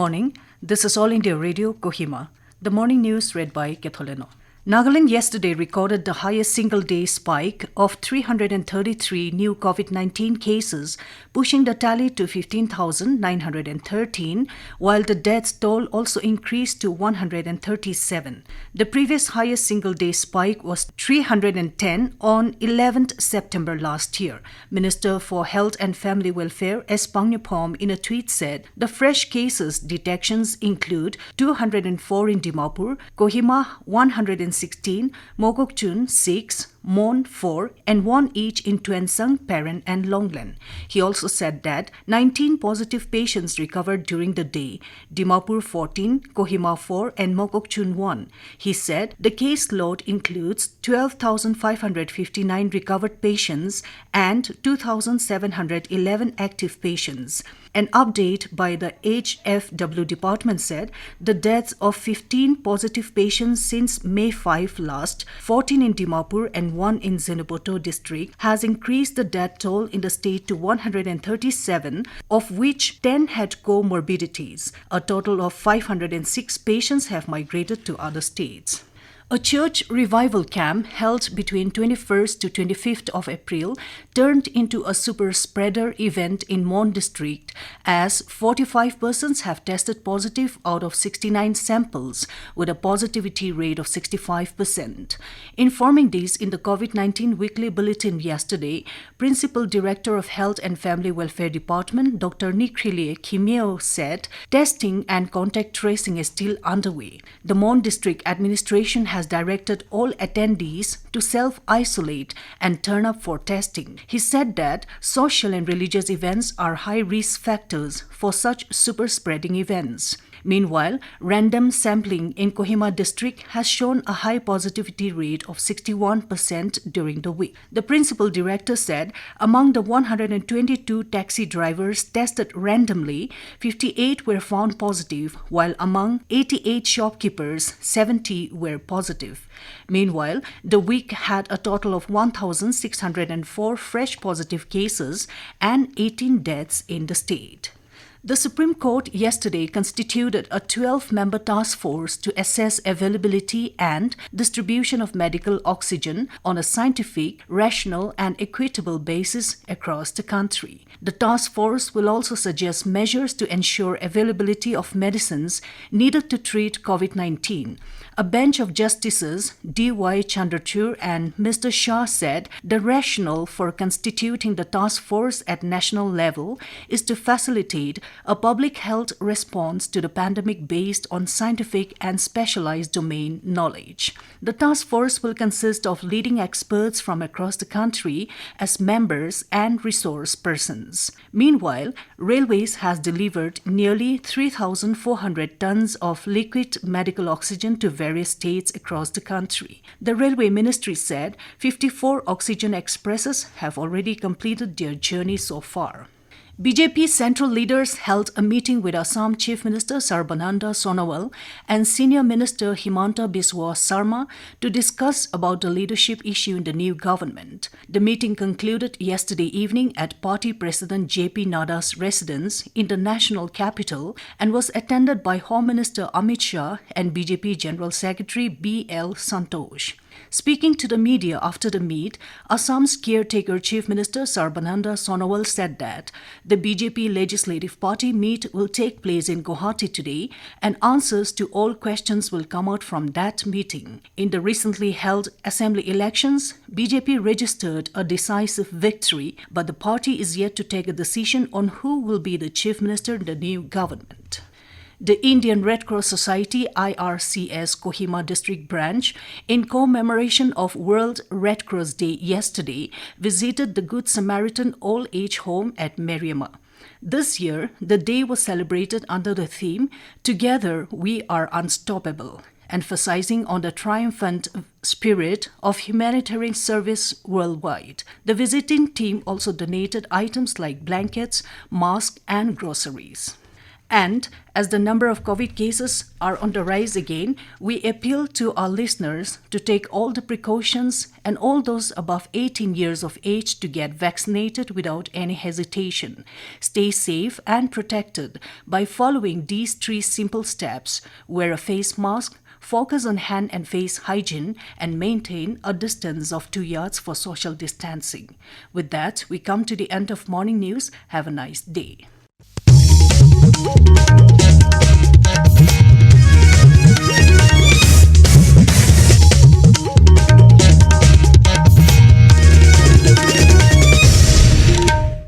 morning. This is All India Radio, Kohima. The morning news read by Ketholeno. Nagaland yesterday recorded the highest single-day spike of 333 new COVID-19 cases, pushing the tally to 15,913, while the death toll also increased to 137. The previous highest single-day spike was 310 on 11th September last year. Minister for Health and Family Welfare S. Pangnapom in a tweet said the fresh cases detections include 204 in Dimapur, Kohima 116, Mokokchung 6, Mon 4 and 1 each in Tuensang, Peren and Longlen. He also said that 19 positive patients recovered during the day, Dimapur 14, Kohima 4 and Mokokchung 1. He said the case load includes 12,559 recovered patients and 2,711 active patients. An update by the HFW department said the deaths of 15 positive patients since May 5 last, 14 in Dimapur and 1 in Zenoboto district, has increased the death toll in the state to 137, of which 10 had comorbidities. A total of 506 patients have migrated to other states. A church revival camp held between 21st to 25th of April turned into a super spreader event in Mon district as 45 persons have tested positive out of 69 samples with a positivity rate of 65%. Informing this in the COVID-19 weekly bulletin yesterday, Principal Director of Health and Family Welfare Department Dr. Nikrilie Kimeo said testing and contact tracing is still underway. The Mon district administration has directed all attendees to self-isolate and turn up for testing. He said that social and religious events are high risk factors for such super-spreading events. Meanwhile, random sampling in Kohima district has shown a high positivity rate of 61% during the week. The principal director said among the 122 taxi drivers tested randomly, 58 were found positive, while among 88 shopkeepers, 70 were positive. Meanwhile, the week had a total of 1,604 fresh positive cases and 18 deaths in the state. The Supreme Court yesterday constituted a 12-member task force to assess availability and distribution of medical oxygen on a scientific, rational and equitable basis across the country. The task force will also suggest measures to ensure availability of medicines needed to treat COVID-19. A bench of justices, D.Y. Chandrachud and Mr. Shah said the rationale for constituting the task force at national level is to facilitate a public health response to the pandemic based on scientific and specialized domain knowledge. The task force will consist of leading experts from across the country as members and resource persons. Meanwhile, Railways has delivered nearly 3,400 tons of liquid medical oxygen to various states across the country. The Railway Ministry said 54 oxygen expresses have already completed their journey so far. BJP central leaders held a meeting with Assam Chief Minister Sarbananda Sonowal and Senior Minister Himanta Biswa Sarma to discuss about the leadership issue in the new government. The meeting concluded yesterday evening at Party President J.P. Nadda's residence in the national capital and was attended by Home Minister Amit Shah and BJP General Secretary B.L. Santosh. Speaking to the media after the meet, Assam's caretaker Chief Minister Sarbananda Sonowal said that the BJP Legislative Party meet will take place in Guwahati today and answers to all questions will come out from that meeting. In the recently held assembly elections, BJP registered a decisive victory, but the party is yet to take a decision on who will be the Chief Minister in the new government. The Indian Red Cross Society IRCS Kohima District Branch, in commemoration of World Red Cross Day yesterday, visited the Good Samaritan Old Age Home at Mariama. This year, the day was celebrated under the theme, Together We Are Unstoppable, emphasizing on the triumphant spirit of humanitarian service worldwide. The visiting team also donated items like blankets, masks, and groceries. And as the number of COVID cases are on the rise again, we appeal to our listeners to take all the precautions and all those above 18 years of age to get vaccinated without any hesitation. Stay safe and protected by following these 3 simple steps: wear a face mask, focus on hand and face hygiene, and maintain a distance of 2 yards for social distancing. With that, we come to the end of morning news. Have a nice day.